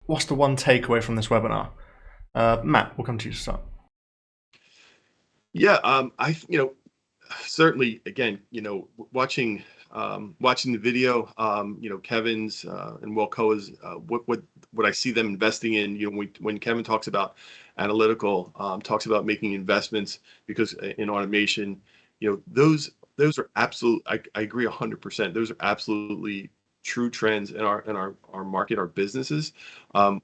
what's the one takeaway from this webinar? Matt, we'll come to you to start. Yeah, certainly, again, watching the video, Kevin's and Weldcoa's, what I see them investing in. When Kevin talks about analytical, talks about making investments because in automation, those are absolute. I agree 100%. Those are absolutely true trends in our market, our businesses.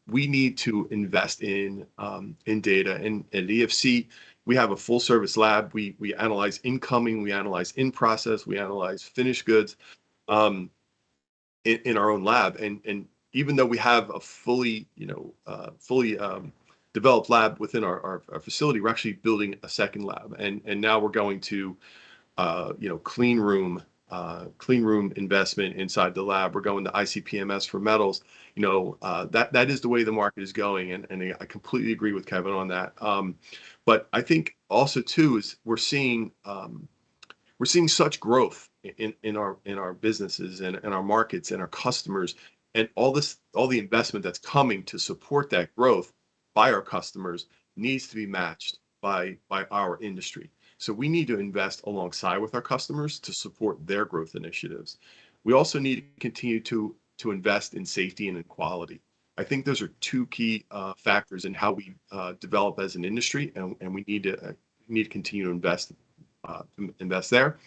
We need to invest in data, and at EFC we have a full service lab. We analyze incoming, we analyze in process, we analyze finished goods um, in our own lab. And even though we have a fully developed lab within our facility, we're actually building a second lab. And now we're going to clean room investment inside the lab. We're going to ICP-MS for metals. That is the way the market is going, and I completely agree with Kevin on that. But I think also too is we're seeing such growth in our businesses and our markets and our customers, and all the investment that's coming to support that growth by our customers needs to be matched by our industry. So we need to invest alongside with our customers to support their growth initiatives. We also need to continue to invest in safety and in quality. I think those are two key factors in how we develop as an industry, and we need to continue to invest there,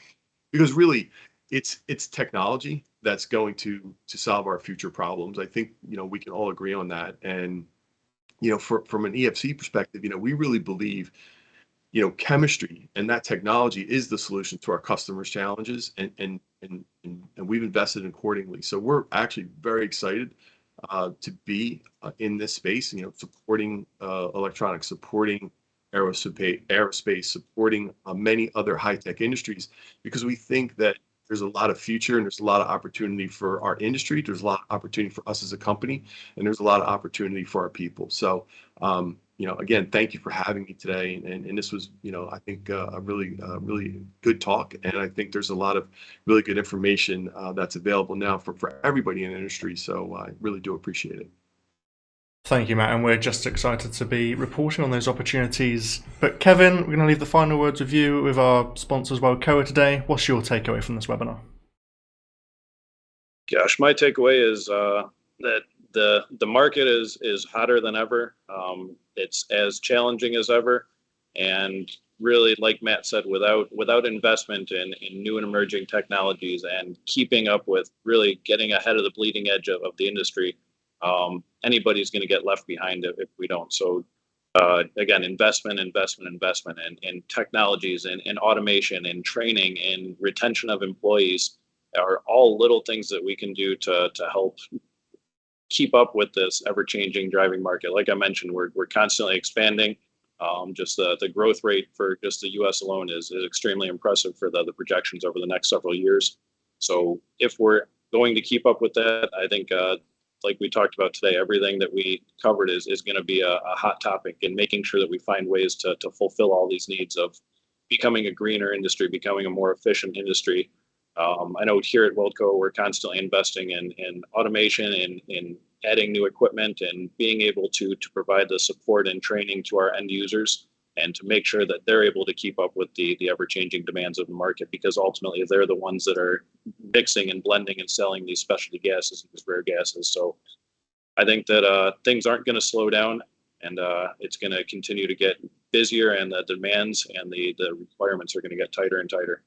because really it's technology that's going to solve our future problems. I think we can all agree on that. And from an EFC perspective, we really believe chemistry and that technology is the solution to our customers' challenges, and we've invested accordingly. So we're actually very excited to be in this space, supporting electronics, supporting aerospace, supporting many other high-tech industries, because we think that there's a lot of future and there's a lot of opportunity for our industry. There's a lot of opportunity for us as a company, and there's a lot of opportunity for our people. So, again, thank you for having me today. And this was, I think a really good talk. And I think there's a lot of really good information that's available now for everybody in the industry. So I really do appreciate it. Thank you, Matt, and we're just excited to be reporting on those opportunities. But Kevin, we're going to leave the final words with you with our sponsors, Weldcoa, today. What's your takeaway from this webinar? Gosh, my takeaway is that the market is hotter than ever. It's as challenging as ever, and really, like Matt said, without investment in new and emerging technologies and keeping up with really getting ahead of the bleeding edge of the industry, anybody's going to get left behind if we don't. So again, investment in technologies and automation and training and retention of employees are all little things that we can do to help keep up with this ever-changing driving market. Like I mentioned, we're constantly expanding. Just the growth rate for just the U.S. alone is extremely impressive for the projections over the next several years. So if we're going to keep up with that, I think like we talked about today, everything that we covered is going to be a hot topic, and making sure that we find ways to fulfill all these needs of becoming a greener industry, becoming a more efficient industry. I know here at Weldcoa, we're constantly investing in automation and in adding new equipment and being able to provide the support and training to our end users, and to make sure that they're able to keep up with the ever-changing demands of the market, because ultimately they're the ones that are mixing and blending and selling these specialty gases and these rare gases. So I think that things aren't going to slow down, and it's going to continue to get busier, and the demands and the requirements are going to get tighter and tighter.